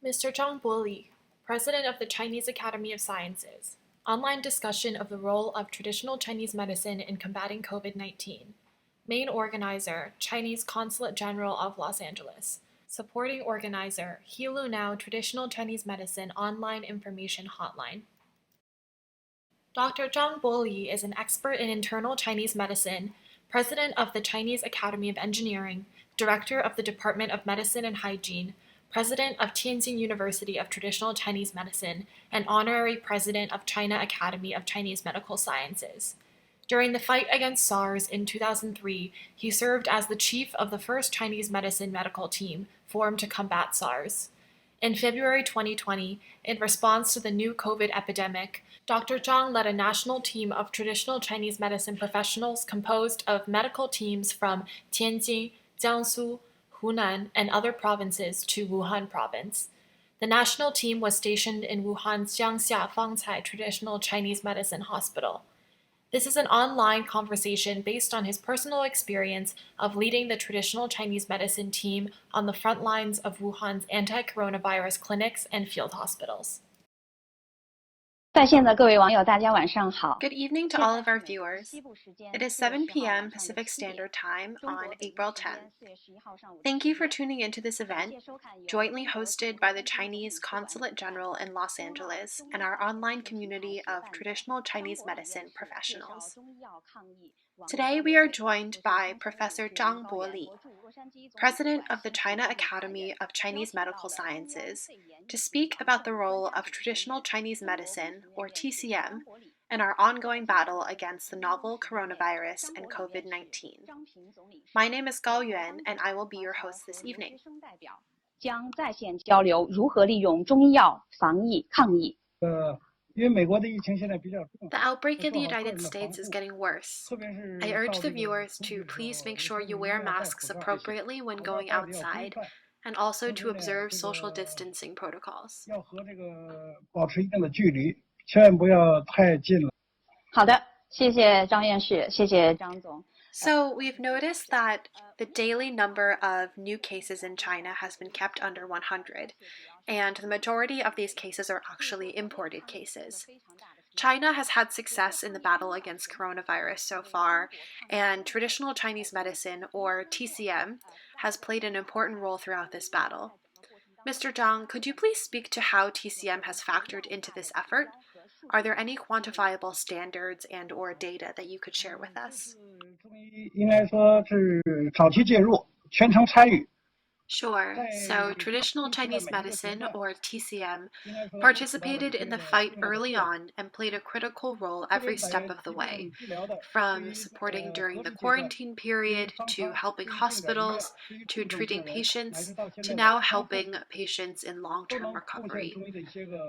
Mr. Zhang Boli, President of the Chinese Academy of Sciences. Online discussion of the role of traditional Chinese medicine in combating COVID-19. Main organizer, Chinese Consulate General of Los Angeles. Supporting organizer, Healu Now Traditional Chinese Medicine Online Information Hotline. Dr. Zhang Boli is an expert in internal Chinese medicine, President of the Chinese Academy of Engineering, Director of the Department of Medicine and Hygiene, President of Tianjin University of Traditional Chinese Medicine, and Honorary President of China Academy of Chinese Medical Sciences. During the fight against SARS in 2003, he served as the chief of the first Chinese medicine medical team formed to combat SARS. In February 2020, in response to the new COVID epidemic, Dr. Zhang led a national team of traditional Chinese medicine professionals composed of medical teams from Tianjin, Jiangsu, Hunan, and other provinces to Wuhan province. The national team was stationed in Wuhan's Jiangxia Fangcai Traditional Chinese Medicine Hospital. This is an online conversation based on his personal experience of leading the traditional Chinese medicine team on the front lines of Wuhan's anti-coronavirus clinics and field hospitals. 在线的各位网友，大家晚上好。 Good evening to all of our viewers. It is 7 p.m. Pacific Standard Time on April 10th. Thank you for tuning into this event, jointly hosted by the Chinese Consulate General in Los Angeles and our online community of traditional Chinese medicine professionals. Today we are joined by Professor Zhang Boli, President of the China Academy of Chinese Medical Sciences, to speak about the role of traditional Chinese medicine, or TCM, in our ongoing battle against the novel coronavirus and COVID-19. My name is Gao Yuan, and I will be your host this evening. 将在线交流如何利用中医药防疫抗疫。 The outbreak in the United States is getting worse. I urge the viewers to please make sure you wear masks appropriately when going outside, and also to observe social distancing protocols. 好的，谢谢张院士，谢谢张总。 So we've noticed that the daily number of new cases in China has been kept under 100, and the majority of these cases are actually imported cases. China has had success in the battle against coronavirus so far, and traditional Chinese medicine, or TCM, has played an important role throughout this battle. Mr. Zhang, could you please speak to how TCM has factored into this effort? Are there any quantifiable standards and or data that you could share with us? 应该说是早期介入，全程参与。 Sure. So traditional Chinese medicine, or TCM, participated in the fight early on and played a critical role every step of the way, from supporting during the quarantine period, to helping hospitals, to treating patients, to now helping patients in long-term recovery.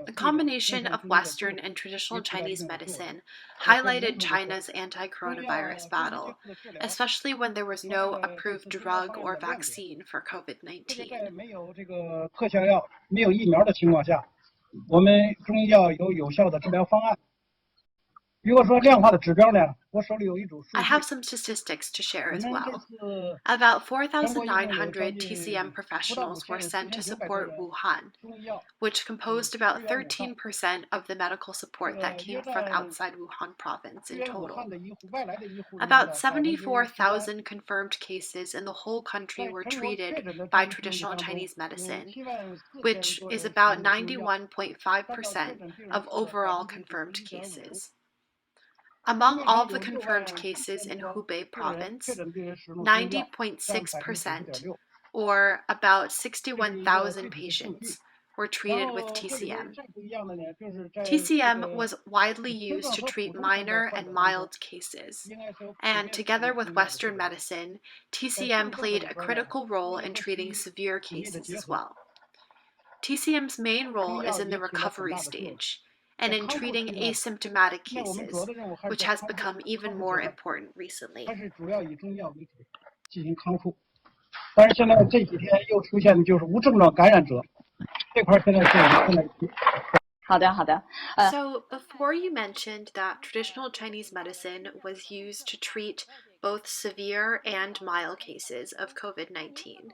The combination of Western and traditional Chinese medicine highlighted China's anti-coronavirus battle, especially when there was no approved drug or vaccine for COVID-19. 没有这个特效药、没有疫苗的情况下，我们中医药有有效的治疗方案。如果说量化的指标呢，我手里有一组数据。 I have some statistics to share as well. About 4,900 TCM professionals were sent to support Wuhan, which composed about 13% of the medical support that came from outside Wuhan province in total. About 74,000 confirmed cases in the whole country were treated by traditional Chinese medicine, which is about 91.5% of overall confirmed cases. Among all the confirmed cases in Hubei province, 90.6%, or about 61,000 patients, were treated with TCM. TCM was widely used to treat minor and mild cases, and together with Western medicine, TCM played a critical role in treating severe cases as well. TCM's main role is in the recovery stage, and in treating asymptomatic cases, which has become even more important recently. 但是现在这几天又出现的就是无症状感染者，这块现在是。 好的，好的。So before you mentioned that traditional Chinese medicine was used to treat both severe and mild cases of COVID-19.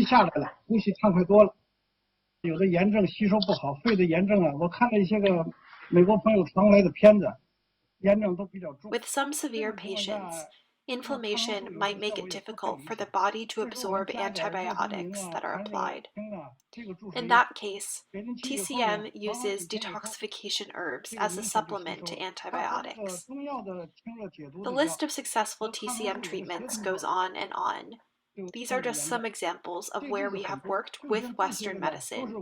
一下来了，呼吸畅快多了。有的炎症吸收不好，肺的炎症啊，我看了一些个美国朋友传过来的片子，炎症都比较重。 With some severe patients, inflammation might make it difficult for the body to absorb antibiotics that are applied. In that case, TCM uses detoxification herbs as a supplement to antibiotics. The list of successful TCM treatments goes on and on. These are just some examples of where we have worked with Western medicine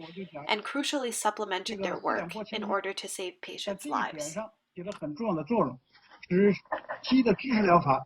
and crucially supplemented their work in order to save patients' lives. 起了很重要的作用，直期的支持疗法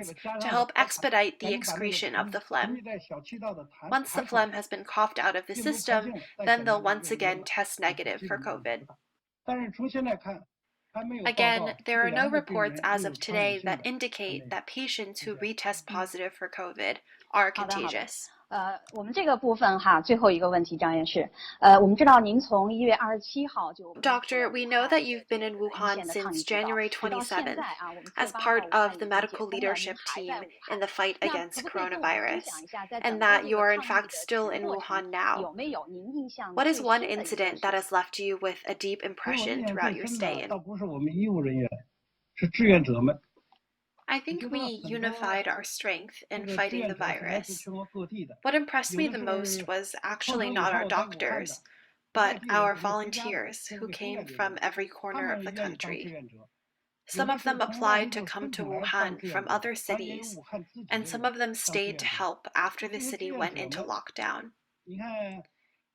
agents to help expedite the excretion of the phlegm. Once the phlegm has been coughed out of the system, then they'll once again test negative for COVID. 但是从现在看， Again, there are no reports as of today that indicate that patients who retest positive for COVID are contagious. 我们这个部分哈，最后一个问题，张院士，我们知道您从1月27号就 Doctor, we know that you've been in Wuhan since January 27th as part of the medical leadership team in the fight against coronavirus, and that you are in fact still in Wuhan now. What is one incident that has left you with a deep impression throughout your stay in? I think we unified our strength in fighting the virus. What impressed me the most was actually not our doctors, but our volunteers who came from every corner of the country. Some of them applied to come to Wuhan from other cities, and some of them stayed to help after the city went into lockdown.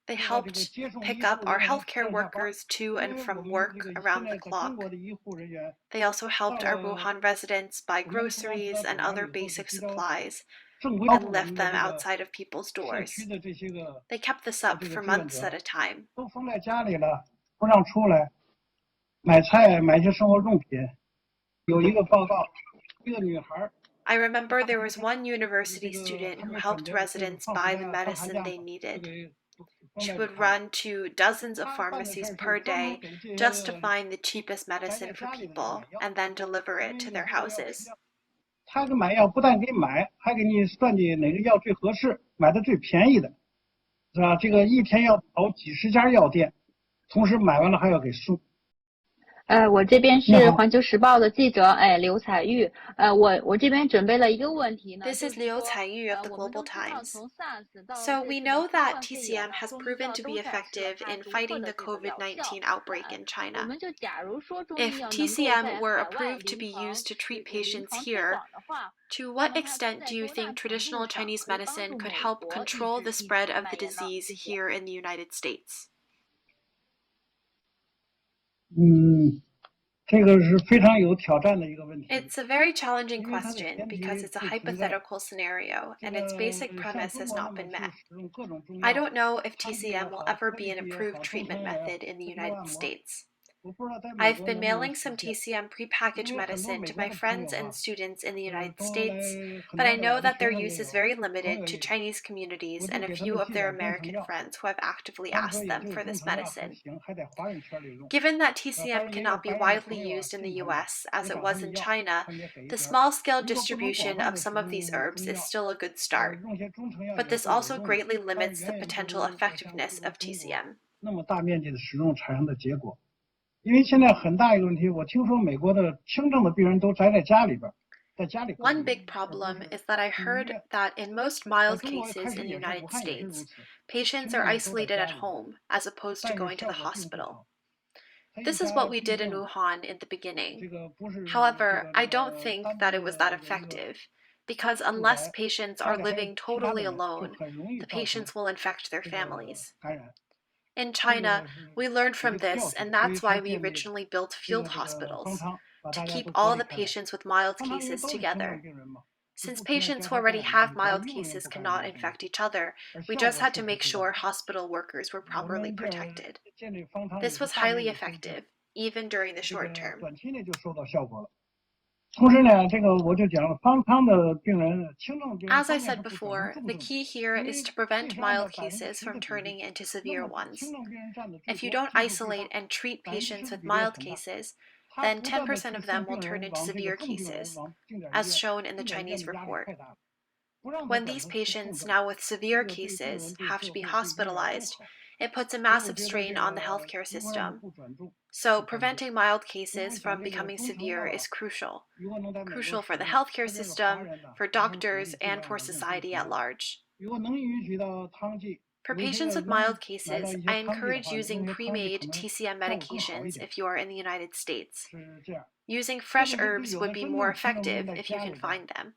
They helped pick up our healthcare workers to and from work around the clock. They also helped our Wuhan residents buy groceries and other basic supplies and left them outside of people's doors. They kept this up for months at a time. I remember there was one university student who helped residents buy the medicine they needed. She would run to dozens of pharmacies per day just to find the cheapest medicine for people and then deliver it to their houses. 他给买药不但给买，还给你算计哪个药最合适，买的最便宜的，是吧？这个一天要跑几十家药店，同时买完了还要给送。我这边是环球时报的记者，刘彩玉。我这边准备了一个问题呢。 This is Liu Caiyu of the Global Times. So we know that TCM has proven to be effective in fighting the COVID-19 outbreak in China. If TCM were approved to be used to treat patients here, to what extent do you think traditional Chinese medicine could help control the spread of the disease here in the United States? 这个是非常有挑战的一个问题。 It's a very challenging question because it's a hypothetical scenario and its basic premise has not been met. I don't know if TCM will ever be an approved treatment method in the United States. I've been mailing some TCM prepackaged medicine to my friends and students in the United States, but I know that their use is very limited to Chinese communities and a few of their American friends who have actively asked them for this medicine. Given that TCM cannot be widely used in the US as it was in China, the small-scale distribution of some of these herbs is still a good start, but this also greatly limits the potential effectiveness of TCM. 那么大面积的使用产生的结果。 因为现在很大一个问题，我听说美国的轻症的病人都宅在家里边，在家里。One big problem is that I heard that in most mild cases in the United States, patients are isolated at home as opposed to going to the hospital. This is what we did in Wuhan in the beginning. However, I don't think that it was that effective, because unless patients are living totally alone, the patients will infect their families. In China, we learned from this, and that's why we originally built field hospitals, to keep all the patients with mild cases together. Since patients who already have mild cases cannot infect each other, we just had to make sure hospital workers were properly protected. This was highly effective, even during the short term. As I said before, the key here is to prevent mild cases from turning into severe ones. If you don't isolate and treat patients with mild cases, then 10% of them will turn into severe cases, as shown in the Chinese report. When these patients, now with severe cases, have to be hospitalized, it puts a massive strain on the healthcare system. So preventing mild cases from becoming severe is crucial for the healthcare system, for doctors, and for society at large. For patients with mild cases, I encourage using pre-made TCM medications if you are in the United States. Using fresh herbs would be more effective if you can find them.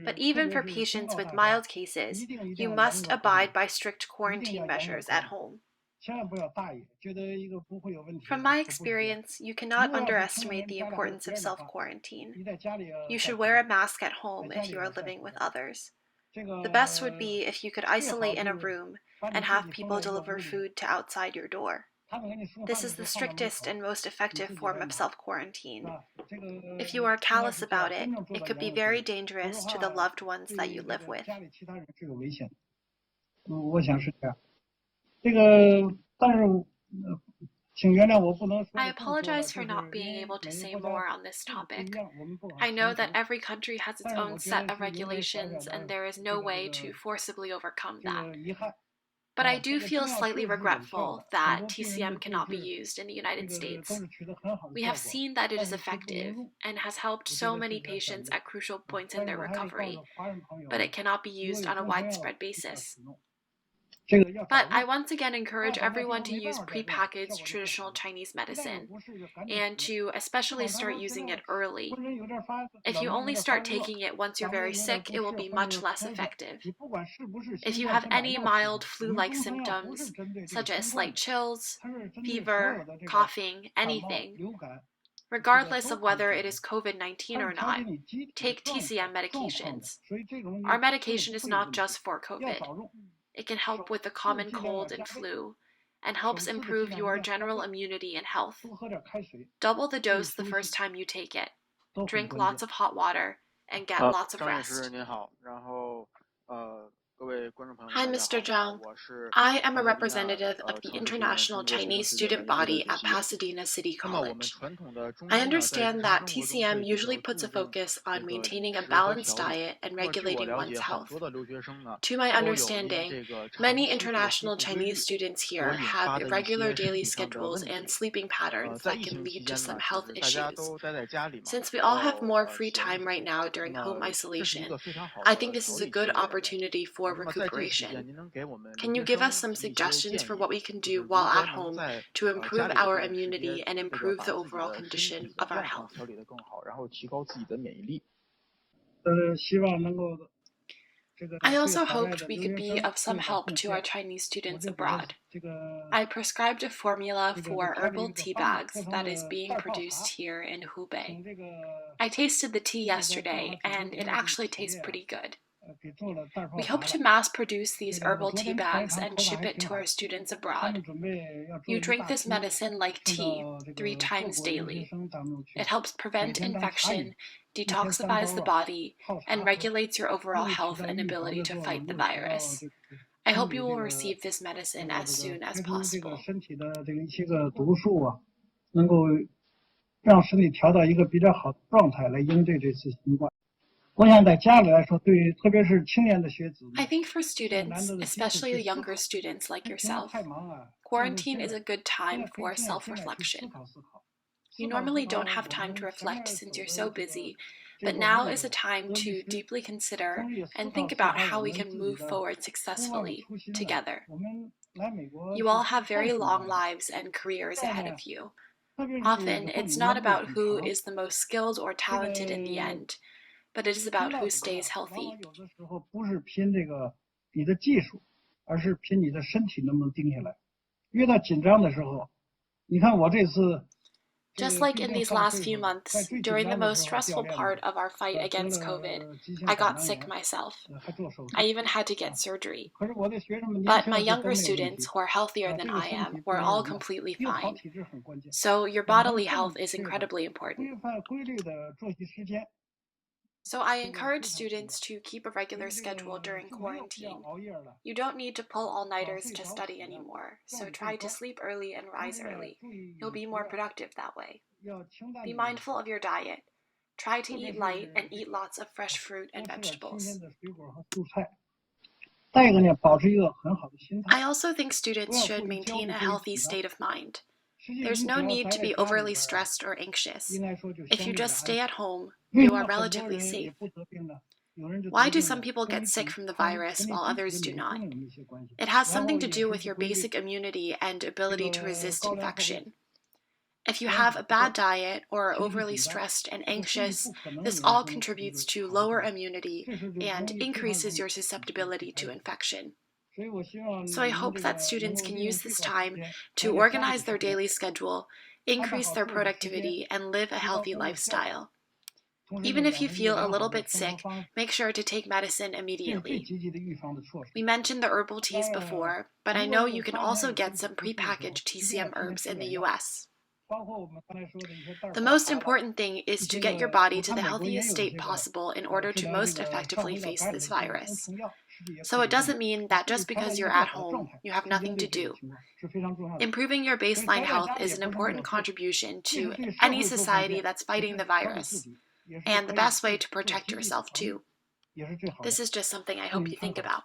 But even for patients with mild cases, you must abide by strict quarantine measures at home. From my experience, you cannot underestimate the importance of self-quarantine. You should wear a mask at home if you are living with others. The best would be if you could isolate in a room and have people deliver food to outside your door. This is the strictest and most effective form of self-quarantine. If you are callous about it, it could be very dangerous to the loved ones that you live with. I apologize for not being able to say more on this topic. I know that every country has its own set of regulations and there is no way to forcibly overcome that. But I do feel slightly regretful that TCM cannot be used in the United States. We have seen that it is effective and has helped so many patients at crucial points in their recovery, but it cannot be used on a widespread basis. But I once again encourage everyone to use prepackaged traditional Chinese medicine and to especially start using it early. If you only start taking it once you're very sick, it will be much less effective. If you have any mild flu-like symptoms, such as slight chills, fever, coughing, anything, regardless of whether it is COVID-19 or not, take TCM medications. Our medication is not just for COVID. It can help with the common cold and flu, and helps improve your general immunity and health. Double the dose the first time you take it. Drink lots of hot water, and get lots of rest. Hi, Mr. Zhang. I am a representative of the International Chinese Student Body at Pasadena City College. I understand that TCM usually puts a focus on maintaining a balanced diet and regulating one's health. To my understanding, many international Chinese students here have irregular daily schedules and sleeping patterns that can lead to some health issues. Since we all have more free time right now during home isolation, I think this is a good opportunity for recuperation. Can you give us some suggestions for what we can do while at home to improve our immunity and improve the overall condition of our health? I also hoped we could be of some help to our Chinese students abroad. I prescribed a formula for herbal tea bags that is being produced here in Hubei. I tasted the tea yesterday, and it actually tastes pretty good. We hope to mass produce these herbal tea bags and ship it to our students abroad. You drink this medicine like tea 3 times daily. It helps prevent infection, detoxifies the body, and regulates your overall health and ability to fight the virus. I hope you will receive this medicine as soon as possible. I think for students, especially the younger students like yourself, quarantine is a good time for self-reflection. You normally don't have time to reflect since you're so busy, but now is a time to deeply consider and think about how we can move forward successfully together. You all have very long lives and careers ahead of you. Often, it's not about who is the most skilled or talented in the end, but it is about who stays healthy. Just like in these last few months, during the most stressful part of our fight against COVID, I got sick myself. I even had to get surgery. But my younger students, who are healthier than I am, were all completely fine. So your bodily health is incredibly important. So I encourage students to keep a regular schedule during quarantine. You don't need to pull all-nighters to study anymore, so try to sleep early and rise early. You'll be more productive that way. Be mindful of your diet. Try to eat light and eat lots of fresh fruit and vegetables. I also think students should maintain a healthy state of mind. There's no need to be overly stressed or anxious. If you just stay at home, you are relatively safe. Why do some people get sick from the virus while others do not? It has something to do with your basic immunity and ability to resist infection. If you have a bad diet or are overly stressed and anxious, this all contributes to lower immunity and increases your susceptibility to infection. So I hope that students can use this time to organize their daily schedule, increase their productivity, and live a healthy lifestyle. Even if you feel a little bit sick, make sure to take medicine immediately. We mentioned the herbal teas before, but I know you can also get some prepackaged TCM herbs in the US. The most important thing is to get your body to the healthiest state possible in order to most effectively face this virus. So it doesn't mean that just because you're at home, you have nothing to do. Improving your baseline health is an important contribution to any society that's fighting the virus, and the best way to protect yourself too. This is just something I hope you think about.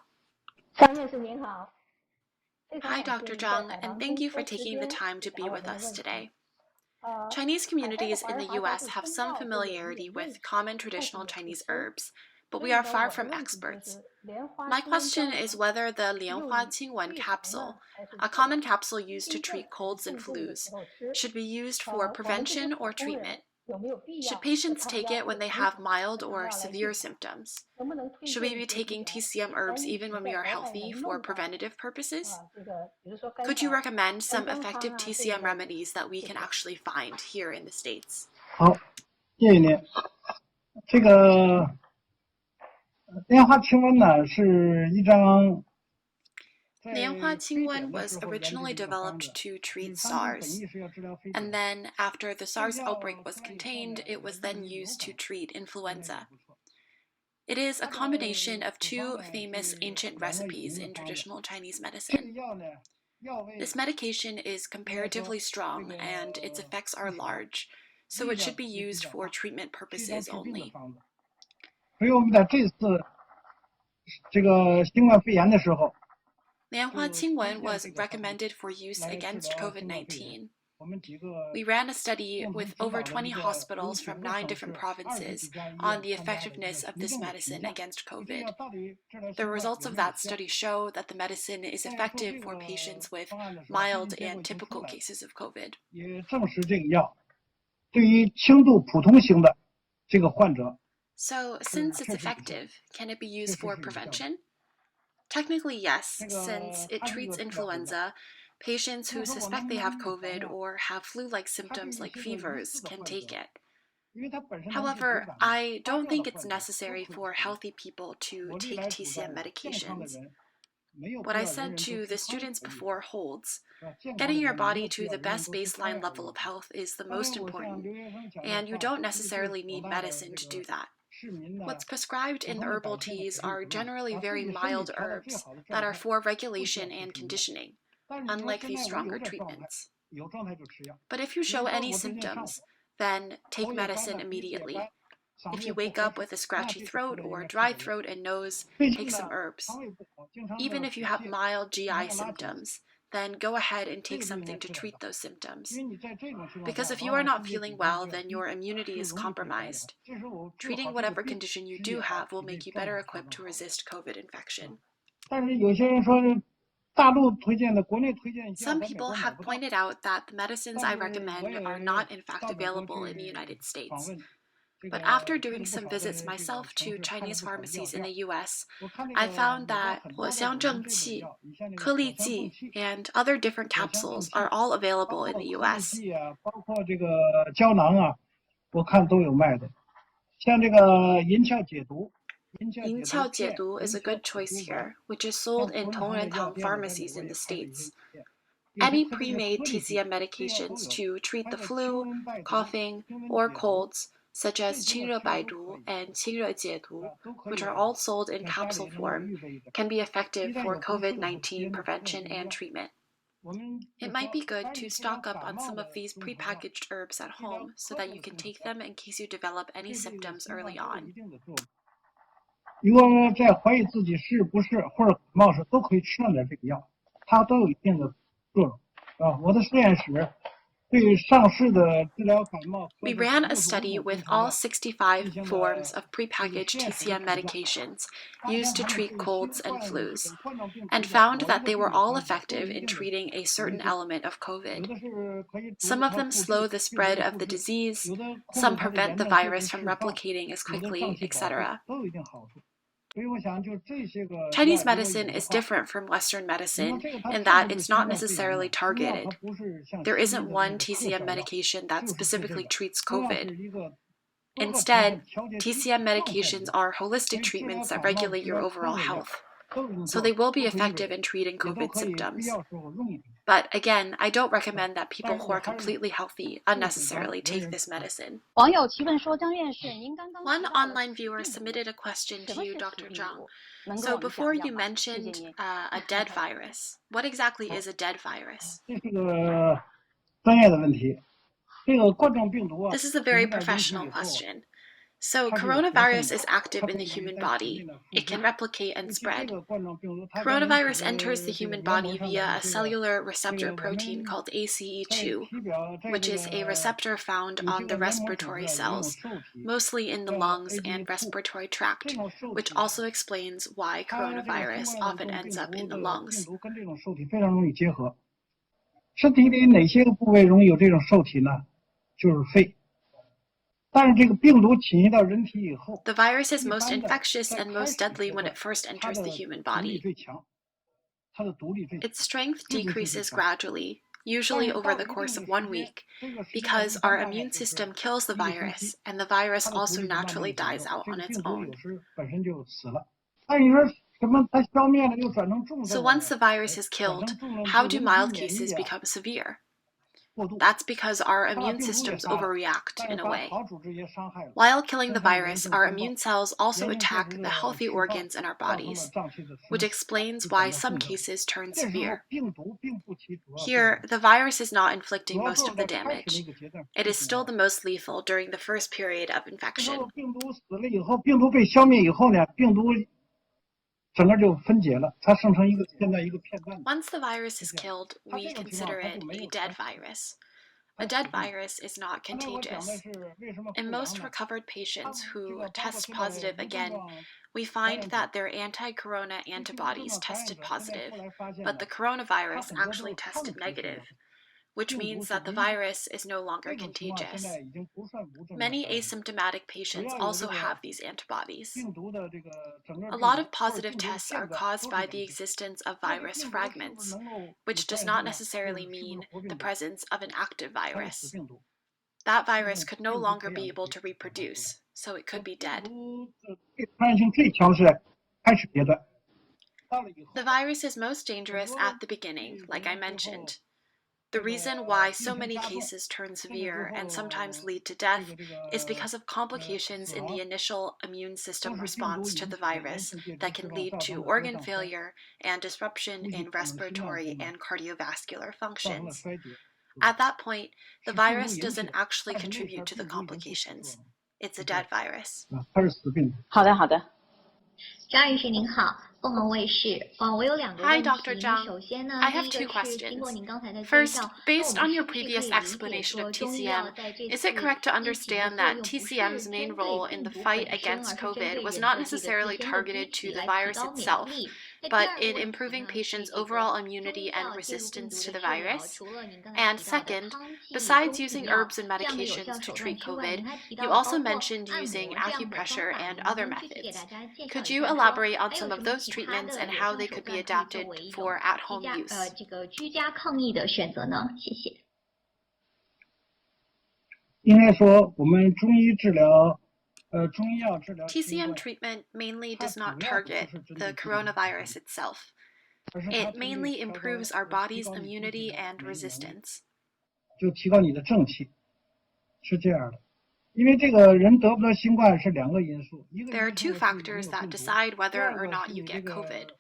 Hi, Dr. Zhang, and thank you for taking the time to be with us today. Chinese communities in the US have some familiarity with common traditional Chinese herbs, but we are far from experts. My question is whether the Lianhua Qingwen capsule, a common capsule used to treat colds and flus, should be used for prevention or treatment. Should patients take it when they have mild or severe symptoms? Should we be taking TCM herbs even when we are healthy for preventative purposes? Could you recommend some effective TCM remedies that we can actually find here in the States? 好，谢谢您。这个莲花清瘟呢是一张。 Lianhua Qingwen was originally developed to treat SARS, and then after the SARS outbreak was contained, it was then used to treat influenza. It is a combination of two famous ancient recipes in traditional Chinese medicine. This medication is comparatively strong and its effects are large, so it should be used for treatment purposes only. 所以我们在这次这个新冠肺炎的时候。 Lianhua Qingwen was recommended for use against COVID-19. We ran a study with over 20 hospitals from 9 different provinces on the effectiveness of this medicine against COVID. The results of that study show that the medicine is effective for patients with mild and typical cases of COVID. 也证实这个药对于轻度普通型的这个患者。 So, since it's effective, can it be used for prevention? Technically, yes, since it treats influenza, patients who suspect they have COVID or have flu-like symptoms like fevers can take it. However, I don't think it's necessary for healthy people to take TCM medications. What I said to the students before holds. Getting your body to the best baseline level of health is the most important, and you don't necessarily need medicine to do that. What's prescribed in the herbal teas are generally very mild herbs that are for regulation and conditioning, unlike these stronger treatments. But if you show any symptoms, then take medicine immediately. If you wake up with a scratchy throat or dry throat and nose, take some herbs. Even if you have mild GI symptoms, then go ahead and take something to treat those symptoms. Because if you are not feeling well, then your immunity is compromised. Treating whatever condition you do have will make you better equipped to resist COVID infection. Some people have pointed out that the medicines I recommend are not in fact available in the United States. But after doing some visits myself to Chinese pharmacies in the US, I found that 藿香正气, 颗粒剂, and other different capsules are all available in the US. 包括这个胶囊啊，我看都有卖的。像这个银翘解毒。 银翘解毒 is a good choice here, which is sold in Tongrentang pharmacies in the States. Any pre-made TCM medications to treat the flu, coughing, or colds, such as 清热百毒 and 清热解毒, which are all sold in capsule form, can be effective for COVID-19 prevention and treatment. It might be good to stock up on some of these prepackaged herbs at home so that you can take them in case you develop any symptoms early on. 如果在怀疑自己是不是或者感冒时，都可以吃上点这个药，它都有一定的作用啊。我的实验室。 We ran a study with all 65 forms of prepackaged TCM medications used to treat colds and flus, and found that they were all effective in treating a certain element of COVID. Some of them slow the spread of the disease, some prevent the virus from replicating as quickly, etc. Chinese medicine is different from Western medicine in that it's not necessarily targeted. There isn't one TCM medication that specifically treats COVID. Instead, TCM medications are holistic treatments that regulate your overall health, so they will be effective in treating COVID symptoms. But again, I don't recommend that people who are completely healthy unnecessarily take this medicine. One online viewer submitted a question to you, Dr. Zhang. So before you mentioned a dead virus, what exactly is a dead virus? This is a very professional question. So coronavirus is active in the human body. It can replicate and spread. Coronavirus enters the human body via a cellular receptor protein called ACE2, which is a receptor found on the respiratory cells, mostly in the lungs and respiratory tract, which also explains why coronavirus often ends up in the lungs. 身体里哪些个部位容易有这种受体呢？就是肺。 The virus is most infectious and most deadly when it first enters the human body. Its strength decreases gradually, usually over the course of 1 week, because our immune system kills the virus, and the virus also naturally dies out on its own. So once the virus is killed, how do mild cases become severe? That's because our immune systems overreact in a way. While killing the virus, our immune cells also attack the healthy organs in our bodies, which explains why some cases turn severe. Here, the virus is not inflicting most of the damage. It is still the most lethal during the first period of infection. Once the virus is killed, we consider it a dead virus. A dead virus is not contagious. In most recovered patients who test positive again, we find that their anti-corona antibodies tested positive, but the coronavirus actually tested negative, which means that the virus is no longer contagious. Many asymptomatic patients also have these antibodies. A lot of positive tests are caused by the existence of virus fragments, which does not necessarily mean the presence of an active virus. That virus could no longer be able to reproduce, so it could be dead. The virus is most dangerous at the beginning, like I mentioned. The reason why so many cases turn severe and sometimes lead to death is because of complications in the initial immune system response to the virus that can lead to organ failure and disruption in respiratory and cardiovascular functions. At that point, the virus doesn't actually contribute to the complications. It's a dead virus. 好的，好的。 张医师您好，凤凰卫视。我有两个问 Hi, 题。 Dr. Zhang. 首先呢， I 第 have 一 two 个是经过 questions. 您刚才的介 First, 绍， based 我 on 们 your 是不是可以 previous 理解 explanation 说 of 中医药 TCM, 在这 is 次 it correct to 疫情的 understand 作 that 用不是 TCM's main 针 role 对 in the 病毒 fight 本身， against 而是针 COVID 对 was 人 not 的这个自 necessarily 身的机 targeted 体 to the 来提 virus 高免疫 itself, 力？那第 but 二个 in 问题 improving 呢是 patients' 这个 overall 中 immunity 医 and 药介入病 resistance 毒 to 的 the 治疗， virus? 除了您刚才 And 提到的 second, 汤剂、 besides 中 using 成药 herbs and 这样的有效 medications to 手段 treat 之外， COVID, 您还提到 you 了 also 包括 mentioned 按 using 摩这样的方 acupressure 法， and 能 other 不能具体给 methods. 大家介绍 Could 一 you 下？说 elaborate on 还 some 有 of 什么 those 其他 treatments 的 and 有 how 效 they 手 could be 段可以作 adapted 为一 for 种 at-home 居家 use? 这个居家抗疫的选择呢？谢谢。 应该说，我们中医治疗，中医药治疗 TCM treatment mainly does not target the coronavirus itself. It mainly improves our body's immunity and resistance. 就提高你的正气，是这样的。因为这个人得不得新冠是两个因素，一个 There are 因 two 素是有 factors 病 that 毒， decide 第 whether 二 or 个 not 是 you 你 get 这 COVID. 个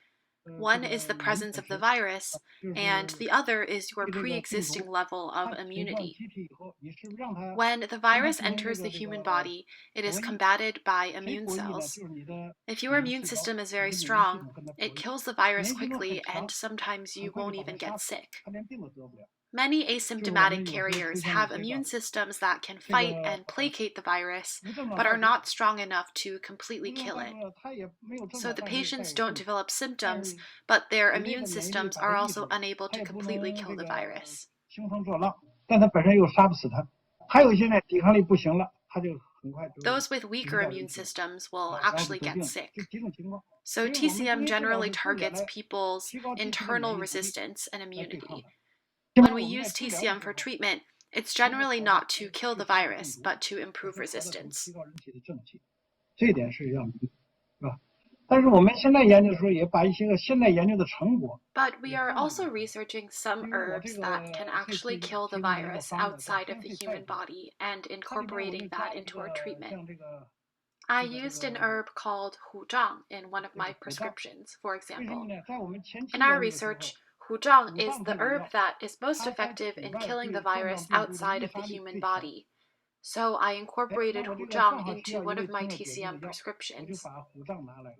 One is the presence of the virus, 就 and 是 the other is your 对这个病 pre-existing 毒 level 它 of 侵犯 immunity. 机体以后，你是不是让它 When the 让它 virus 成为 enters the 这 human 个 body, it is 博弈？ combated by 谁 immune 博弈的？ cells. 就是你的 If 免 your 疫 immune 细胞， system is 你 very 的免疫系 strong, 统跟它博 it 弈， kills the virus 免疫系统很 quickly, 强， and sometimes 很 you 快就 won't 把它 even 杀 get 死， sick. 它连病都得不了。 Many 就是我们 asymptomatic 有时候 carriers 出现 have 这个 immune systems that can 这 fight 个 and placate the virus, 无症状 but 带 are 病， not strong enough to completely 无症 kill 状 it. 带病了，它也没有症 So 状， the 但是带 patients 有 don't 症状， develop 但 symptoms, 是 but their 人类 immune 的免疫力 systems 把 are 它抑 also 制， unable 它 to 也不 completely 能 kill 这 the 个 virus. 兴风作浪，但它本身又杀不死它。还有一些呢，抵抗力不行了，它就很快就 Those with 体 weaker 到人 immune 体， systems will 导致 actually 得 get 病， sick. 这几种情况。 So 所以我们中 TCM 医治疗 generally 是重点 targets 来 people's 提高机体的免 internal 疫能力， resistance and 来对抗 immunity. 它。因 When 为 we 我们在 use 治疗的 TCM 时 for 候， treatment, It's generally not to kill the virus, but to improve resistance. 这一点是要明白，是吧？但是我们现在研究的时候，也把一些个现在研究的成果。 But we are also researching some herbs that can actually kill the virus outside of the human body and incorporating that into our treatment. I used an herb called huzhang in one of my prescriptions, for example. In our research, huzhang is the herb that is most effective in killing the virus outside of the human body. So I incorporated huzhang into one of my TCM prescriptions.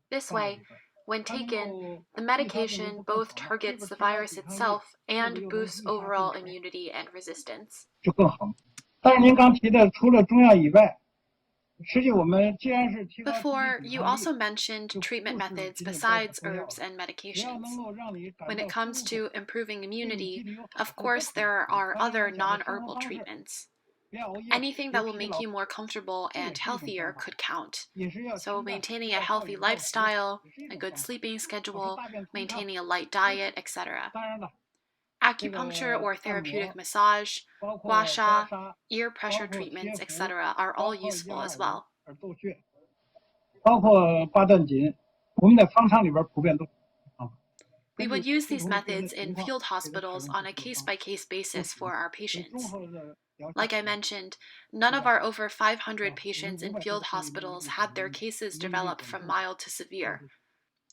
This way, when taken, the medication both targets the virus itself and boosts overall immunity and resistance. 就更好。但是您刚提的，除了中药以外，实际我们既然是提高 Before, you also mentioned treatment methods besides herbs and medications. When it comes to improving immunity, of course there are other non-herbal treatments. Anything that will make you more comfortable and healthier could count. So maintaining a healthy lifestyle, a good sleeping schedule, maintaining a light diet, etc. Acupuncture or therapeutic massage, gua sha, ear pressure treatments, etc. are all useful as well. 包括八段锦，我们在方舱里边普遍都。 We would use these methods in field hospitals on a case-by-case basis for our patients. Like I mentioned, none of our over 500 patients in field hospitals had their cases develop from mild to severe.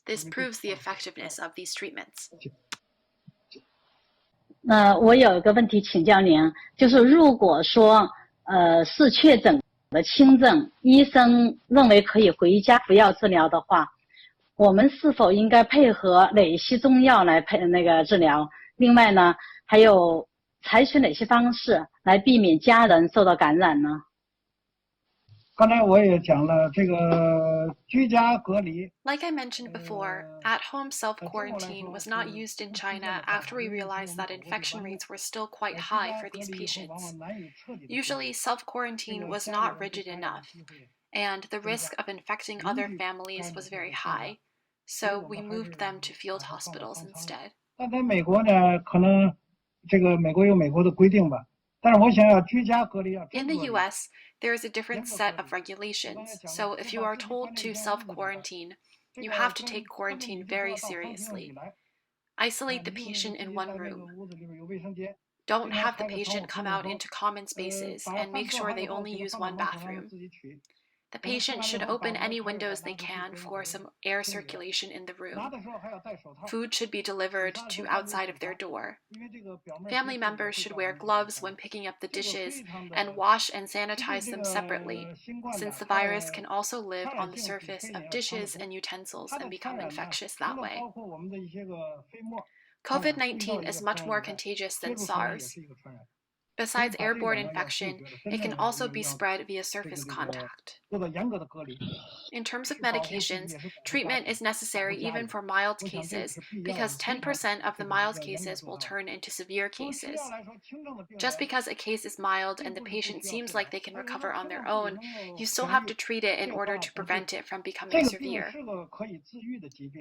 This proves the effectiveness of these treatments. 我有一个问题请教您，就是如果说是确诊的轻症，医生认为可以回家服药治疗的话，我们是否应该配合哪些中药来治疗？另外呢，还有采取哪些方式来避免家人受到感染呢？ 刚才我也讲了，这个居家隔离。 Like I mentioned before, at-home self-quarantine was not used in China after we realized that infection rates were still quite high for these patients. Usually, self-quarantine was not rigid enough, and the risk of infecting other families was very high, so we moved them to field hospitals instead. 但在美国呢，可能这个美国有美国的规定吧，但是我想要居家隔离要。 In the U.S., there is a different set of regulations, so if you are told to self-quarantine, you have to take quarantine very seriously. Isolate the patient in one room. Don't have the patient come out into common spaces and make sure they only use one bathroom. The patient should open any windows they can for some air circulation in the room. Food should be delivered to outside of their door. Family members should wear gloves when picking up the dishes and wash and sanitize them separately, since the virus can also live on the surface of dishes and utensils and become infectious that way. COVID-19 is much more contagious than SARS. Besides airborne infection, it can also be spread via surface contact. In terms of medications, treatment is necessary even for mild cases because 10% of the mild cases will turn into severe cases. Just because a case is mild and the patient seems like they can recover on their own, you still have to treat it in order to prevent it from becoming severe.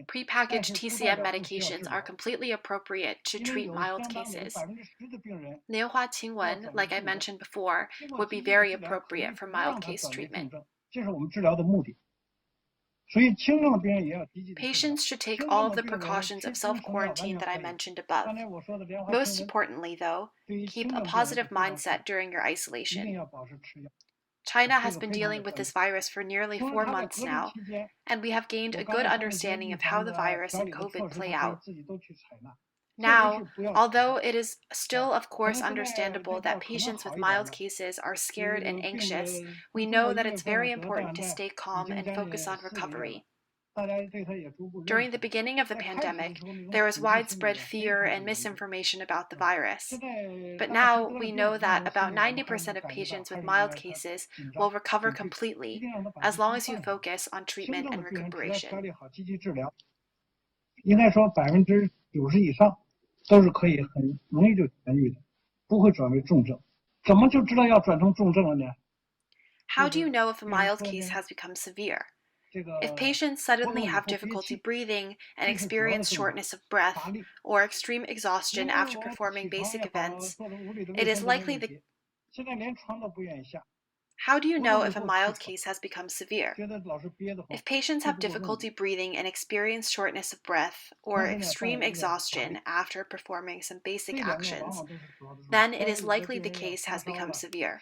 Prepackaged TCM medications are completely appropriate to treat mild cases. 莲花清瘟, like I mentioned before, would be very appropriate for mild case treatment. Patients should take all of the precautions of self-quarantine that I mentioned above. Most importantly, though, keep a positive mindset during your isolation. China has been dealing with this virus for nearly 4 months now, and we have gained a good understanding of how the virus and COVID play out. Now, although it is still, of course, understandable that patients with mild cases are scared and anxious, we know that it's very important to stay calm and focus on recovery. During the beginning of the pandemic, there was widespread fear and misinformation about the virus. But now we know that about 90% of patients with mild cases will recover completely, as long as you focus on treatment and recuperation. 应该说90%以上都是可以很容易就痊愈的，不会转为重症。怎么就知道要转成重症了呢？ How do you know if a mild case has become severe? If patients suddenly have difficulty breathing and experience shortness of breath or extreme exhaustion after performing basic events, it is likely 现在连床都不愿意下。 How do you know if a mild case has become severe? If patients have difficulty breathing and experience shortness of breath or extreme exhaustion after performing some basic actions, then it is likely the case has become severe.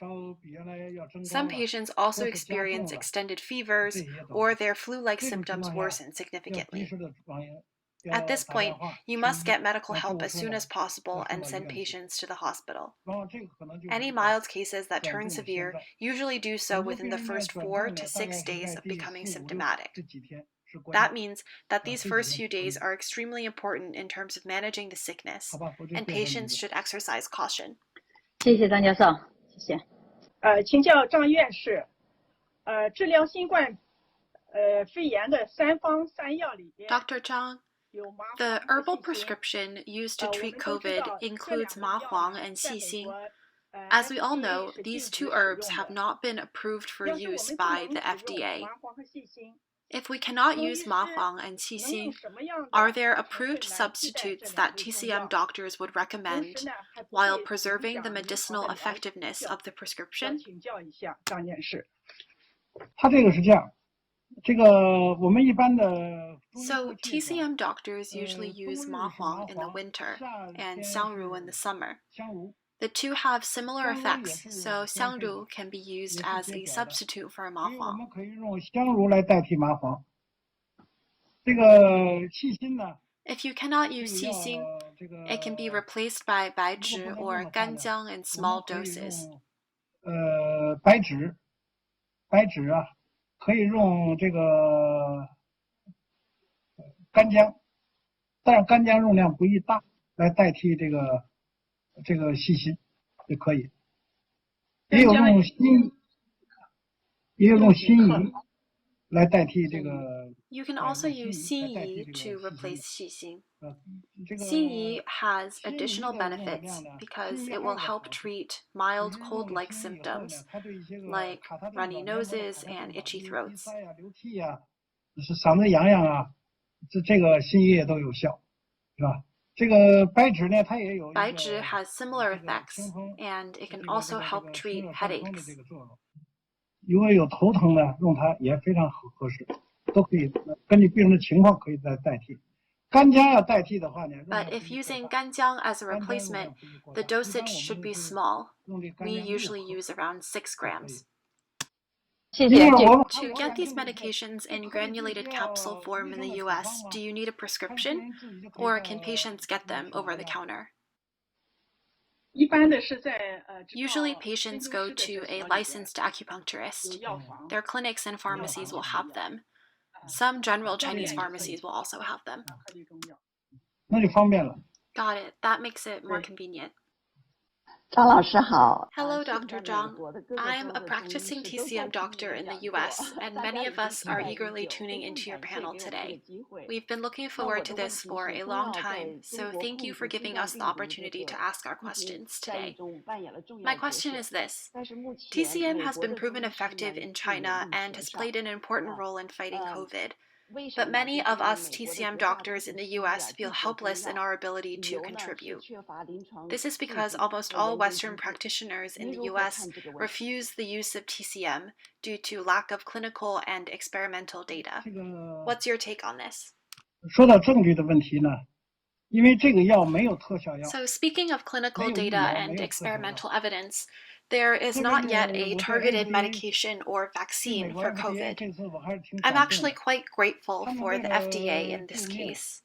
Some patients also experience extended fevers or their flu-like symptoms worsen significantly. At this point, you must get medical help as soon as possible and send patients to the hospital. Any mild cases that turn severe usually do so within the first 4 to 6 days of becoming symptomatic. That means that these first few days are extremely important in terms of managing the sickness, and patients should exercise caution. 谢谢张教授，谢谢。请教张院士，治疗新冠肺炎的三方三药里边 Dr. Zhang, the herbal prescription used to treat COVID includes ma huang and xixing. As we all know, these two herbs have not been approved for use by the FDA. If we cannot use ma huang and xixing, are there approved substitutes that TCM doctors would recommend while preserving the medicinal effectiveness of the prescription? 请教一下张院士。他这个是这样，这个我们一般的。 So TCM doctors usually use ma huang in the winter and xiangru in the summer. The two have similar effects, so xiangru can be used as a substitute for ma 我 huang. 们可以用香茹来代替麻黄。这个细辛呢？ If you cannot use xixing, it can be replaced by baizhi or ganjiang in small doses. 白芷啊，可以用这个干姜，但是干姜用量不宜大，来代替这个细辛也可以。也有用辛夷来代替这个。 You can also use xinyi to replace xixing. Xinyi has additional benefits because it will help treat mild cold-like symptoms like runny noses and itchy throats. 是嗓子痒痒啊，这个辛夷也都有效，是吧？这个白芷呢，它也有。Baizhi has similar effects, and it can also help treat headaches. 如果有头疼呢，用它也非常合适，都可以根据病人的情况可以再代替。干姜要代替的话呢 But if using ganjiang as a replacement, the dosage should be small. We usually use around 6 grams. 谢谢。 To get these medications in granulated capsule form in the US, do you need a prescription, or can patients get them over the counter? 一般的是在 Usually patients go to a licensed acupuncturist. Their clinics and pharmacies will have them. Some general Chinese pharmacies will also have them. 那就方便了。 Got it. That makes it more convenient. 张老师好。 Hello, Dr. Zhang. I'm a practicing TCM doctor in the US, and many of us are eagerly tuning into your panel today. We've been looking forward to this for a long time, so thank you for giving us the opportunity to ask our questions today. My question is this. TCM has been proven effective in China and has played an important role in fighting COVID. But many of us TCM doctors in the US feel helpless in our ability to contribute. This is because almost all Western practitioners in the US refuse the use of TCM due to lack of clinical and experimental data. What's your take on this? 说到证据的问题呢，因为这个药没有特效药。 So speaking of clinical data and experimental evidence, there is not yet a targeted medication or vaccine for COVID. I'm actually quite grateful for the FDA in this case.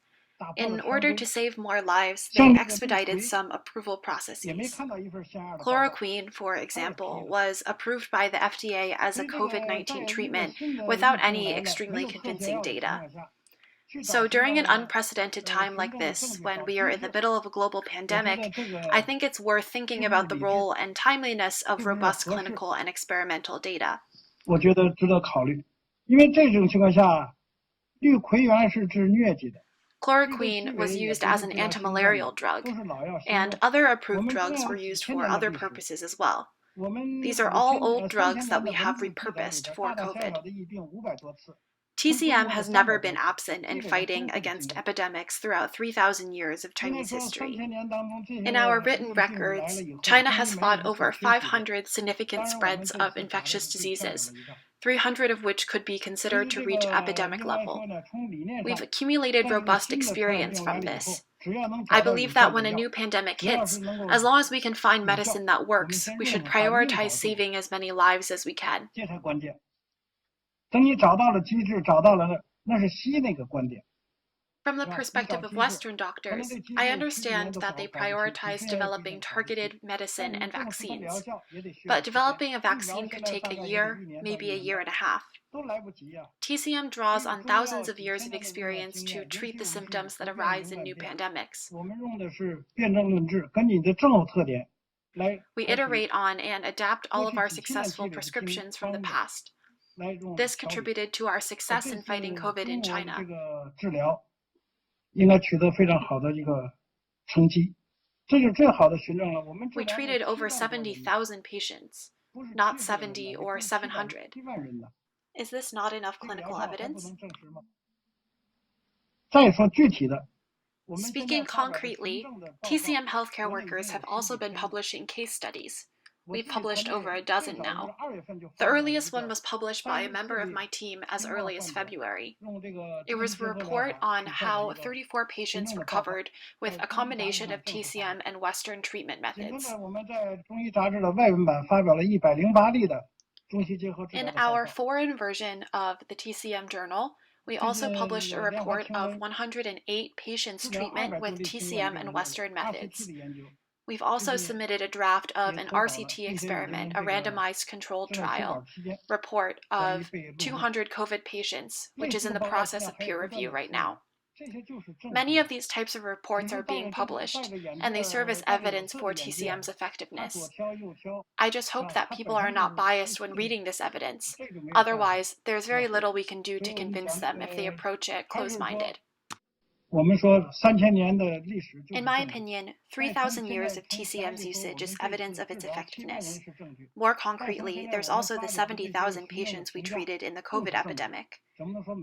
In order to save more lives, they expedited some approval processes. Chloroquine, for example, was approved by the FDA as a COVID-19 treatment without any extremely convincing data. So during an unprecedented time like this, when we are in the middle of a global pandemic, I think it's worth thinking about the role and timeliness of robust clinical and experimental data. 我觉得值得考虑，因为这种情况下，氯喹原是治疟疾的。 Chloroquine was used as an antimalarial drug, and other approved drugs were used for other purposes as well. These are all old drugs that we have repurposed for COVID. TCM has never been absent in fighting against epidemics throughout 3,000 years of Chinese history. In our written records, China has fought over 500 significant spreads of infectious diseases, 300 of which could be considered to reach epidemic level. We've accumulated robust experience from this. I believe that when a new pandemic hits, as long as we can find medicine that works, we should prioritize saving as many lives as we can. 等你找到了机制，找到了那是西那个观点。 From the perspective of Western doctors, I understand that they prioritize developing targeted medicine and vaccines. But developing a vaccine could take a year, maybe a year and a half. TCM draws on thousands of years of experience to treat the symptoms that arise in new pandemics. We iterate on and adapt all of our successful prescriptions from the past. This contributed to our success in fighting COVID in China. 应该取得非常好的一个成绩，这就是最好的循证了。我们 We treated over 70,000 patients, not 70 or 700. Is this not enough clinical evidence? 再说具体的。 Speaking concretely, TCM healthcare workers have also been publishing case studies. We've published over a dozen now. The earliest one was published by a member of my team as early as February. It was a report on how 34 patients recovered with a combination of TCM and Western treatment methods. In our foreign version of the TCM journal, we also published a report of 108 patients' treatment with TCM and Western methods. We've also submitted a draft of an RCT experiment, a randomized controlled trial, report of 200 COVID patients, which is in the process of peer review right now. Many of these types of reports are being published, and they serve as evidence for TCM's effectiveness. I just hope that people are not biased when reading this evidence. Otherwise, there's very little we can do to convince them if they approach it close-minded. In my opinion, 3,000 years of TCM's usage is evidence of its effectiveness. More concretely, there's also the 70,000 patients we treated in the COVID epidemic.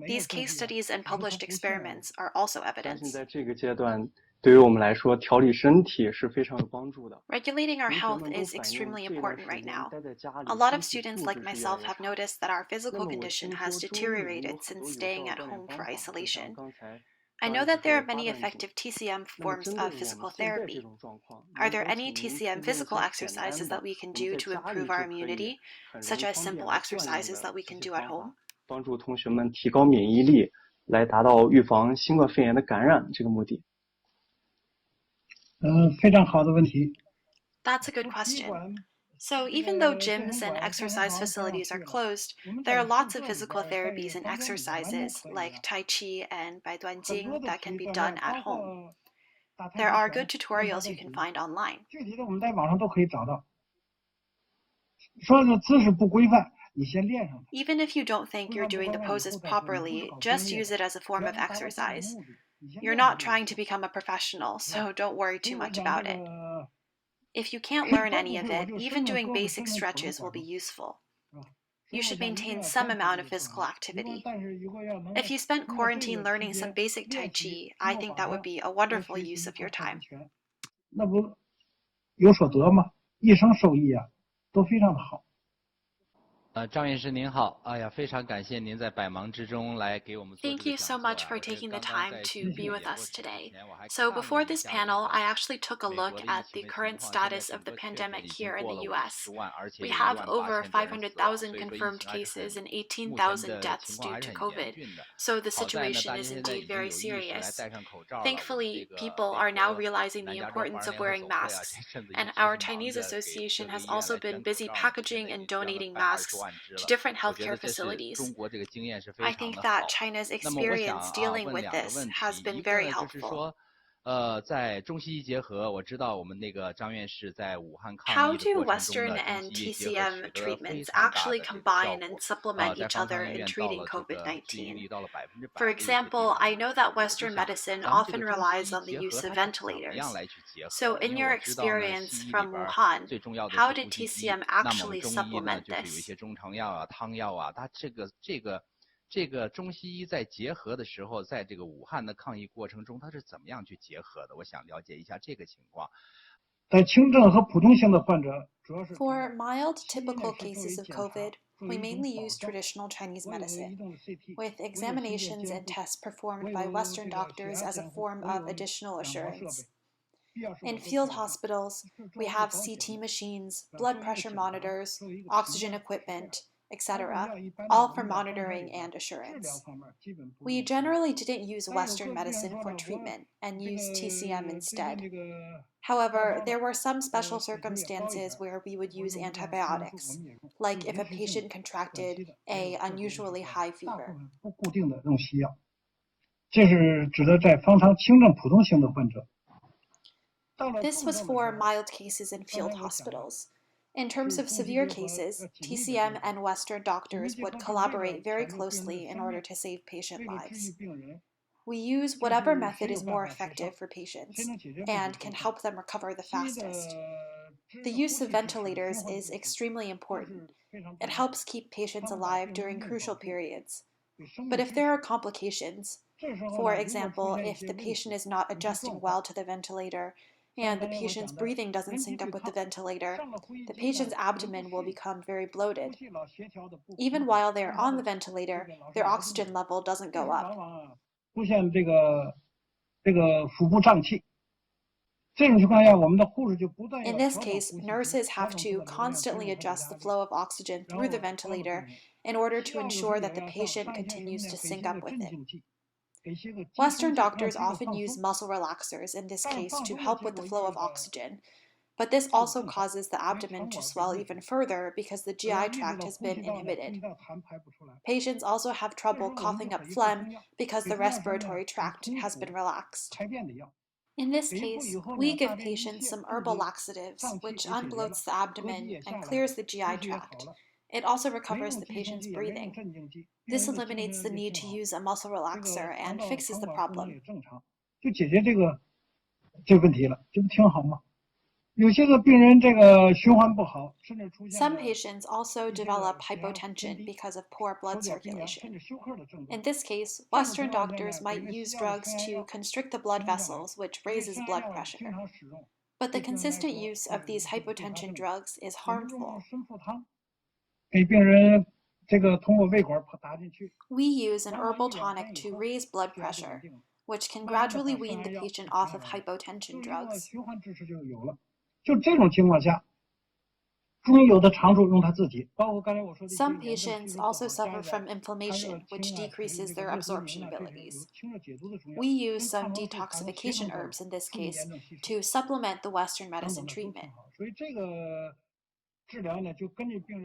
These case studies and published experiments are also evidence. Regulating our health is extremely important right now. A lot of students like myself have noticed that our physical condition has deteriorated since staying at home for isolation. I know that there are many effective TCM forms of physical therapy. Are there any TCM physical exercises that we can do to improve our immunity, such as simple exercises that we can do at home? 帮助同学们提高免疫力，来达到预防新冠肺炎的感染这个目的。非常好的问题。 That's a good question. So even though gyms and exercise facilities are closed, there are lots of physical therapies and exercises like Tai Chi and Bai Duan Jing that can be done at home. There are good tutorials you can find online. 具体的我们在网上都可以找到。说的姿势不规范，你先练上。 Even if you don't think you're doing the poses properly, just use it as a form of exercise. You're not trying to become a professional, so don't worry too much about it. If you can't learn any of it, even doing basic stretches will be useful. You should maintain some amount of physical activity. If you spent quarantine learning some basic Tai Chi, I think that would be a wonderful use of your time. 那不有所得吗？一生受益啊，都非常的好。 张院士您好，哎呀，非常感谢您在百忙之中来给我们做这个讲座。 Thank you so much for taking the time to be with us today. So before this panel, I actually took a look at the current status of the pandemic here in the US. We have over 500,000 confirmed cases and 18,000 deaths due to COVID. So the situation is indeed very serious. Thankfully, people are now realizing the importance of wearing masks, and our Chinese Association has also been busy packaging and donating masks to different healthcare facilities. I think that China's experience dealing with this has been very helpful. 在中西医结合，我知道我们那个张院士在武汉抗疫 How 的 do 过程中 Western 的 and 中西医结合 TCM 取得非 treatments 常大 actually 的这个效 combine 果 and supplement 在 each 康 other 康医 in 院到 treating 了这个治愈 COVID-19? 率到了100%。 For example, I know that Western medicine often relies on the use of ventilators. So in your experience from Wuhan, how did TCM actually supplement this? 这个中西医在结合的时候，在这个武汉的抗疫过程中，它是怎么样去结合的？我想了解一下这个情况。在轻症和普通性的患者，主要是 For mild typical cases of COVID, we mainly use traditional Chinese medicine, with examinations and tests performed by Western doctors as a form of additional assurance. In field hospitals, we have CT machines, blood pressure monitors, oxygen equipment, etc., all for monitoring and assurance. We generally didn't use Western medicine for treatment and used TCM instead. However, there were some special circumstances where we would use antibiotics, like if a patient contracted an unusually high fever. 不固定的用西药，这是指的在方舱轻症普通型的患者。 This was for mild cases in field hospitals. In terms of severe cases, TCM and Western doctors would collaborate very closely in order to save patient lives. We use whatever method is more effective for patients and can help them recover the fastest. The use of ventilators is extremely important. It helps keep patients alive during crucial periods. But if there are complications, for example, if the patient is not adjusting well to the ventilator, and the patient's breathing doesn't sync up with the ventilator, the patient's abdomen will become very bloated. Even while they're on the ventilator, their oxygen level doesn't go up. 出现这个腹部胀气，这种情况下，我们的护士就不断 In this case, nurses have to constantly adjust the flow of oxygen through the ventilator in order to ensure that the patient continues to sync up with it. Western doctors often use muscle relaxers in this case to help with the flow of oxygen, but this also causes the abdomen to swell even further because the GI tract has been inhibited. Patients also have trouble coughing up phlegm because the respiratory tract has been relaxed. In this case, we give patients some herbal laxatives, which unbloats the abdomen and clears the GI tract. It also recovers the patient's breathing. This eliminates the need to use a muscle relaxer and fixes the problem. 就解决这个问题了，这不挺好吗？有些个病人这个循环不好，甚至出现 Some patients also develop hypotension because of poor blood circulation. In this case, Western doctors might use drugs to constrict the blood vessels, which raises blood pressure. But the consistent use of these hypotension drugs is harmful. 给病人这个通过胃管打进去。 We use an herbal tonic to raise blood pressure, which can gradually wean the patient off of hypotension drugs. 循环知识就有了。就这种情况下，中医有的长处用它自己，包括刚才我说的。 Some patients also suffer from inflammation, which decreases their absorption abilities. We use some detoxification herbs in this case to supplement the Western medicine treatment.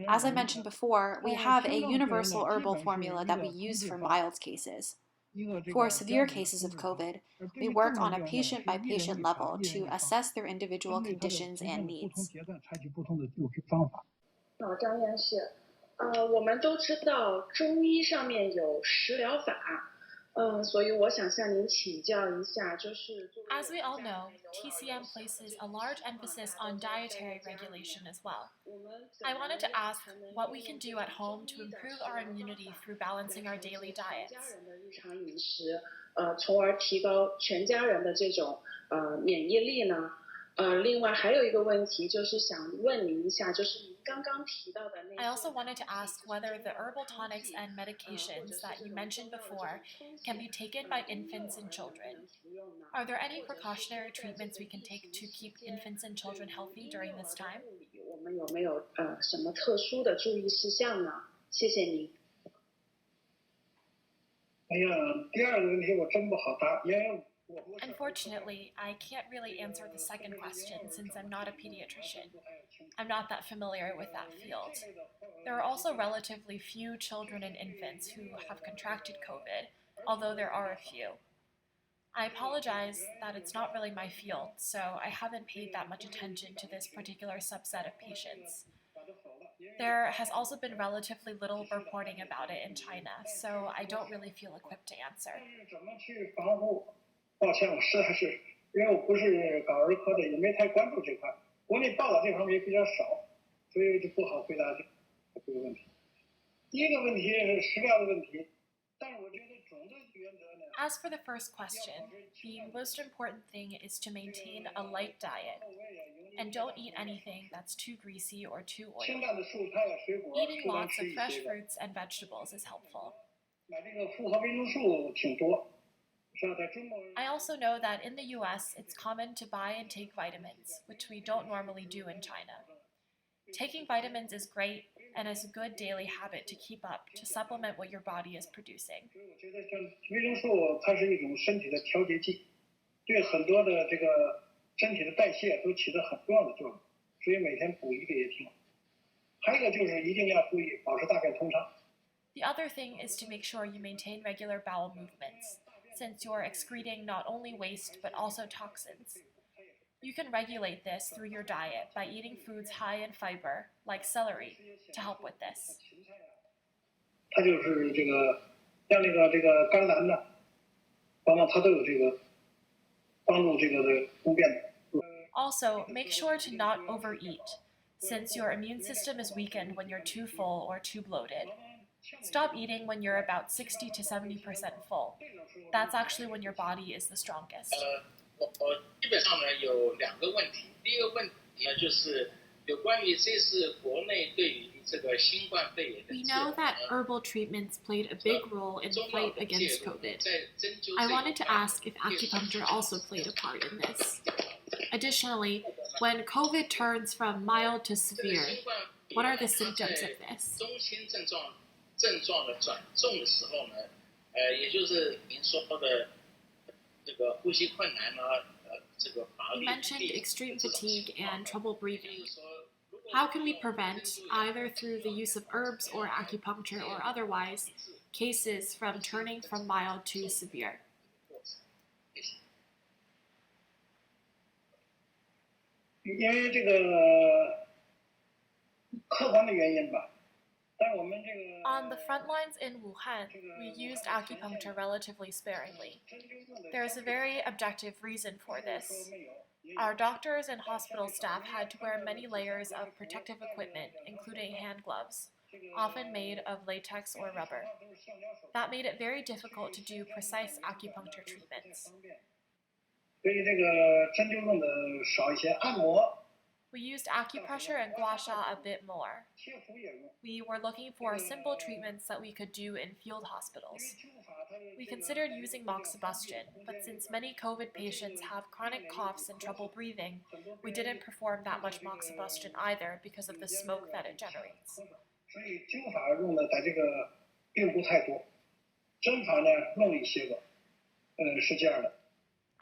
As I mentioned before, we have a universal herbal formula that we use for mild cases. For severe cases of COVID, we work on a patient-by-patient level to assess their individual conditions and needs. 张院士，我们都知道中医上面有食疗法，所以我想向您请教一下，就是。As we all know, TCM places a large emphasis on dietary regulation as well. I wanted to ask what we can do at home to improve our immunity through balancing our daily diets. 日常饮食，从而提高全家人的这种免疫力呢？另外还有一个问题就是想问您一下，就是您刚刚提到的那。I also wanted to ask whether the herbal tonics and medications that you mentioned before can be taken by infants and children. Are there any precautionary treatments we can take to keep infants and children healthy during this time? 我们有没有什么特殊的注意事项呢？谢谢您。哎呀，第二个问题我真不好答，因为。 Unfortunately, I can't really answer the second question since I'm not a pediatrician. I'm not that familiar with that field. There are also relatively few children and infants who have contracted COVID, although there are a few. I apologize that it's not really my field, so I haven't paid that much attention to this particular subset of patients. There has also been relatively little reporting about it in China, so I don't really feel equipped to answer. 抱歉，我实在是因为我不是搞儿科的，也没太关注这块，国内报道这方面也比较少，所以就不好回答这个问题。第一个问题是食疗的问题， As for the first question, the most important thing is to maintain a light diet and don't eat anything that's too greasy or too oily. Eating lots of fresh fruits and vegetables is helpful. I also know that in the US, it's common to buy and take vitamins, which we don't normally do in China. Taking vitamins is great and is a good daily habit to keep up to supplement what your body is producing. The other thing is to make sure you maintain regular bowel movements, since you're excreting not only waste but also toxins. You can regulate this through your diet by eating foods high in fiber, like celery, to help with this. Also, make sure to not overeat, since your immune system is weakened when you're too full or too bloated. Stop eating when you're about 60 to 70% full. That's actually when your body is the strongest. 基本上呢有2个问题，第一个问题呢就是有关于这次国内对于这个新冠肺炎的 We know that herbal treatments played a big role in the fight against COVID. I wanted to ask if acupuncture also played a part in this. Additionally, when COVID turns from mild to severe, what are the symptoms of this? 中心症状的转重的时候呢，也就是您说的这个呼吸困难啊，这个乏力。You mentioned extreme fatigue and trouble breathing. How can we prevent, either through the use of herbs or acupuncture or otherwise, cases from turning from mild to severe? 因为这个客观的原因吧。 On the front lines in Wuhan, we used acupuncture relatively sparingly. There is a very objective reason for this. Our doctors and hospital staff had to wear many layers of protective equipment, including hand gloves, often made of latex or rubber. That made it very difficult to do precise acupuncture treatments. We used acupressure and gua sha a bit more. We were looking for simple treatments that we could do in field hospitals. We considered using moxibustion, but since many COVID patients have chronic coughs and trouble breathing, we didn't perform that much moxibustion either because of the smoke that it generates.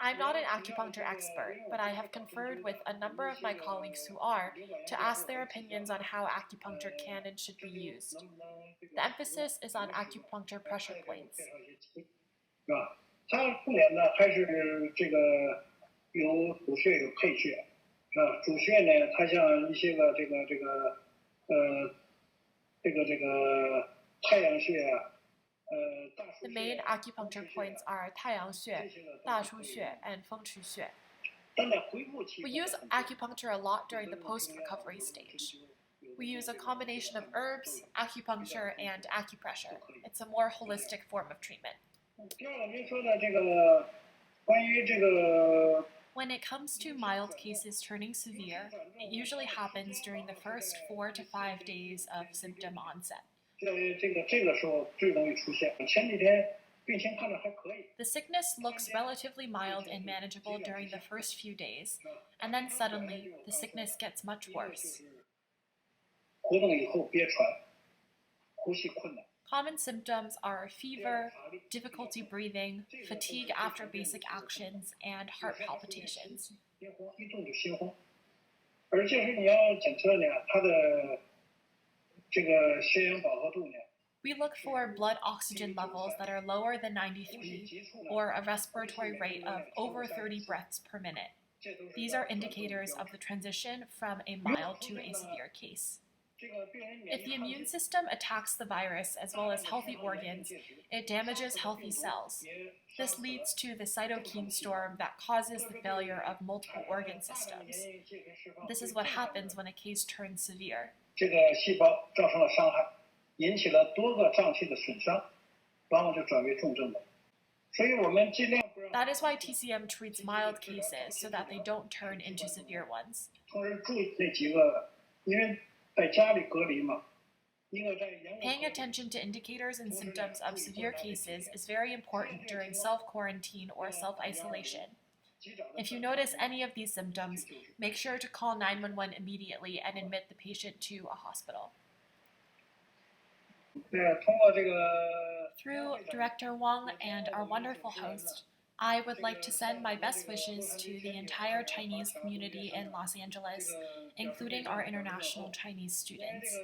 I'm not an acupuncture expert, but I have conferred with a number of my colleagues who are to ask their opinions on how acupuncture can and should be used. The emphasis is on acupuncture pressure points. 它重点呢还是这个有主穴有配穴，主穴呢它像一些个太阳穴啊。 The main acupuncture points are 太阳穴, 大腧穴, and 风池穴. We use acupuncture a lot during the post-recovery stage. We use a combination of herbs, acupuncture, and acupressure. It's a more holistic form of treatment. When it comes to mild cases turning severe, it usually happens during the first 4 to 5 days of symptom onset. The sickness looks relatively mild and manageable during the first few days, and then suddenly the sickness gets much worse. Common symptoms are fever, difficulty breathing, fatigue after basic actions, and heart palpitations. We look for blood oxygen levels that are lower than 93 or a respiratory rate of over 30 breaths per minute. These are indicators of the transition from a mild to a severe case. If the immune system attacks the virus as well as healthy organs, it damages healthy cells. This leads to the cytokine storm that causes the failure of multiple organ systems. This is what happens when a case turns severe. 往往就转为重症的。所以我们尽量不让。 That is why TCM treats mild cases so that they don't turn into severe ones. 同时注意那几个，因为在家里隔离嘛。 Paying attention to indicators and symptoms of severe cases is very important during self-quarantine or self-isolation. If you notice any of these symptoms, make sure to call 911 immediately and admit the patient to a hospital. Through Director Wang and our wonderful host, I would like to send my best wishes to the entire Chinese community in Los Angeles, including our international Chinese students.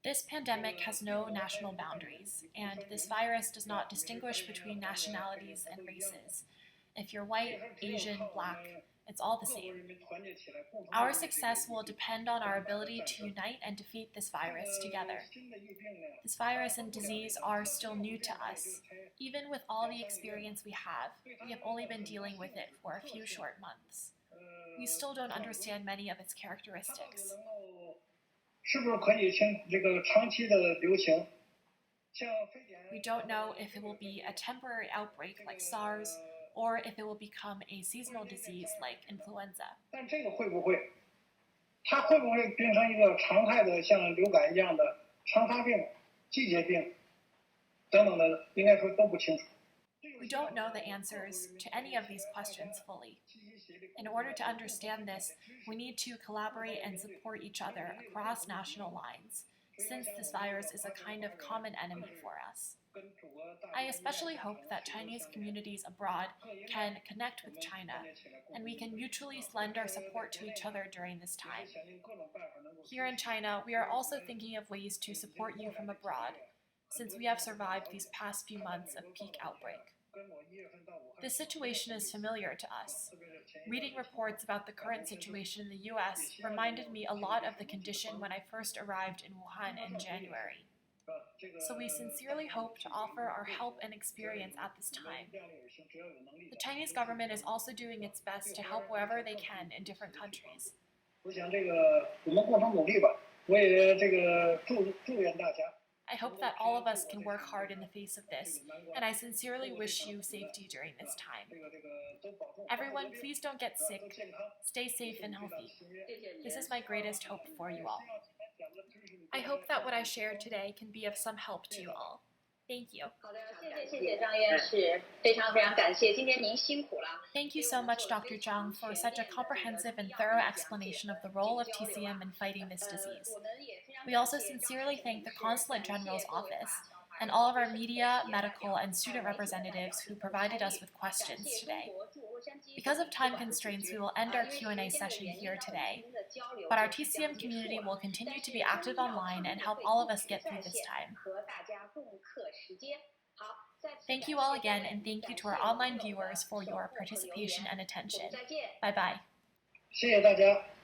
This pandemic has no national boundaries, and this virus does not distinguish between nationalities and races. If you're white, Asian, black, it's all the same. Our success will depend on our ability to unite and defeat this virus together. This virus and disease are still new to us. Even with all the experience we have only been dealing with it for a few short months. We still don't understand many of its characteristics. We don't know if it will be a temporary outbreak like SARS, or if it will become a seasonal disease like influenza. 但这个会不会，它会不会变成一个常态的像流感一样的常发病、季节病等等的，应该说都不清楚。 We don't know the answers to any of these questions fully. In order to understand this, we need to collaborate and support each other across national lines, since this virus is a kind of common enemy for us. I especially hope that Chinese communities abroad can connect with China, and we can mutually lend our support to each other during this time. Here in China, we are also thinking of ways to support you from abroad, since we have survived these past few months of peak outbreak. This situation is familiar to us. Reading reports about the current situation in the US reminded me a lot of the condition when I first arrived in Wuhan in January. So we sincerely hope to offer our help and experience at this time. The Chinese government is also doing its best to help wherever they can in different countries. 我想这个我们共同努力吧，我也这个祝愿大家。 I hope that all of us can work hard in the face of this, and I sincerely wish you safety during this time. Everyone, please don't get sick. Stay safe and healthy. This is my greatest hope for you all. I hope that what I shared today can be of some help to you all. Thank you. 好的，谢谢张院士，非常感谢，今天您辛苦了。 Thank you so much, Dr. Zhang, for such a comprehensive and thorough explanation of the role of TCM in fighting this disease. We also sincerely thank the Consulate General's office and all of our media, medical, and student representatives who provided us with questions today. Because of time constraints, we will end our Q&A session here today, but our TCM community will continue to be active online and help all of us get through this time. Thank you all again, and thank you to our online viewers for your participation and attention. Bye-bye. 谢谢大家。